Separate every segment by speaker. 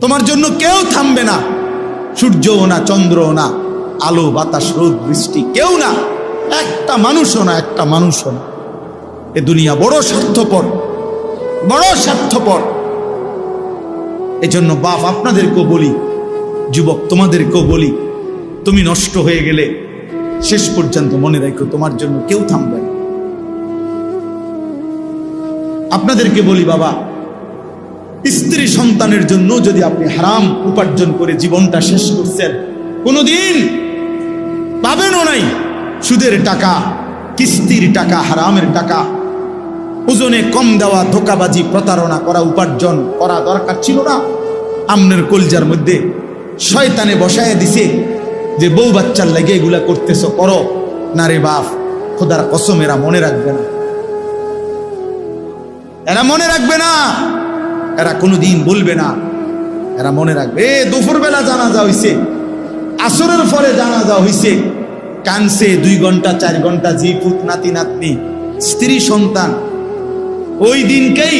Speaker 1: তোমার জন্য কেউ থামবে না, সূর্যও না, চন্দ্রও না, আলো বাতাস রোদ বৃষ্টি কেউ না, একটা মানুষও না, একটা মানুষও না। এ দুনিয়া বড় স্বার্থপর, বড় স্বার্থপর। এজন্য বাপ আপনাদেরকেও বলি, যুবক তোমাদেরকেও বলি, তুমি নষ্ট হয়ে গেলে শেষ পর্যন্ত মনে রাখো তোমার জন্য কেউ থামবে না। আপনাদেরকে বলি বাবা, স্ত্রী সন্তানের জন্য যদি আপনি হারাম উপার্জন করে জীবনটা শেষ করছেন, কোনোদিন পাবেনও নাই। সুদের টাকা, কিস্তির টাকা, হারামের টাকা, ওজনে কম দেওয়া, ধোকাবাজি, প্রতারণা করা উপার্জন করা দরকার ছিল না। আমনের কলজার মধ্যে শয়তানে বসায় দিছে যে বউ বাচ্চার লাগে এগুলা করতেছো, করো না রে বাপ, খোদার কসম এরা মনে রাখবে না, এরা মনে রাখবে না, এরা কোনোদিন বলবে না, এরা মনে রাখবে। দুপুর বেলা জানাজা হইছে, আসরের পরে জানাজা হইছে, কানছে 2 ঘন্টা 4 ঘন্টা, জি পুত নাতি নাতনি স্ত্রী সন্তান। ওই দিনকেই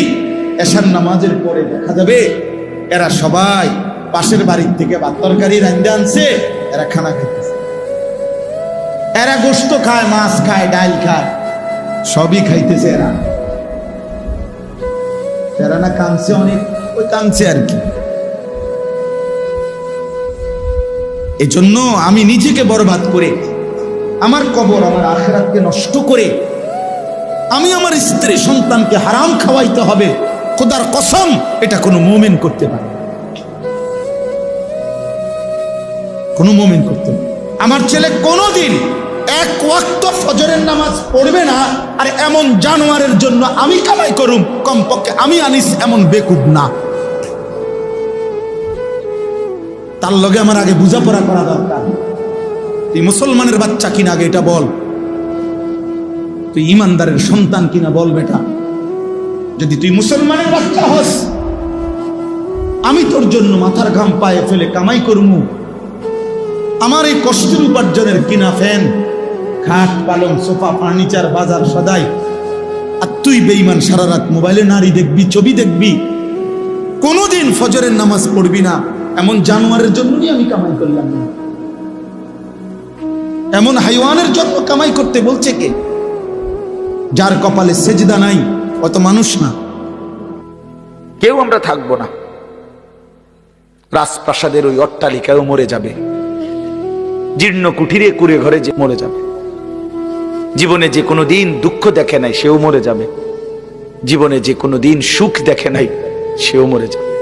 Speaker 1: এশার নামাজের পরে দেখা যাবে এরা সবাই পাশের বাড়ির থেকে ভাত তরকারি রাঁধে আনছে, এরা খানা খাইতেছে, এরা গোশত খায়, মাছ খায়, ডাল খায়, সবই খাইতেছে। এরা না কাঁদছে অনেক, ওই কাঁদছে আর কি। এজন্য আমি নিজেকে বরবাদ করে, আমার কবর, আমার আখিরাতকে নষ্ট করে আমি আমার স্ত্রী সন্তানকে হারাম খাওয়াইতে হবে, খোদার কসম এটা কোনো মুমিন করতে পারে, কোনো মুমিন করতে পারে। আমার ছেলে কোনোদিন 1 ওয়াক্ত ফজরের নামাজ পড়বে না, আর এমন জানোয়ারের জন্য আমি কামাই করুম, কমপক্ষে আমি আনিস এমন বেকুব না। তার লগে আমার আগে বুঝাপড়া করা দরকার। তুই মুসলমানের বাচ্চা কিনা আগে এটা বল, তুই ইমানদারের সন্তান কিনা বল বেটা। যদি তুই মুসলমানের বাচ্চা হস, আমি তোর জন্য মাথার ঘাম পায়ে ফেলে কামাই করমু, আমার এই কষ্টের উপার্জনের কিনা ফ্যান, খাট, পালং, সোফা, ফার্নিচার, বাজার সদাই, আর তুই বেঈমান সারা রাত মোবাইলে নারী দেখবি, ছবি দেখবি, কোনোদিন ফজরের নামাজ পড়বি না। এমন জানোয়ারের জন্যই আমি কামাই করলাম না, এমন হাইওয়ানের জন্য কামাই করতে বলছে কে? যার কপালে সেজদা নাই অত মানুষ না। কেউ আমরা থাকবো না, রাজপ্রাসাদের ওই অট্টালিকায়ও মরে যাবে, জীর্ণ কুঠিরে কুড়ে ঘরে যে মরে যাবে, জীবনে যে কোনো দিন দুঃখ দেখে নাই সেও মরে যাবে, জীবনে যে কোনো দিন সুখ দেখে নাই সেও মরে যাবে।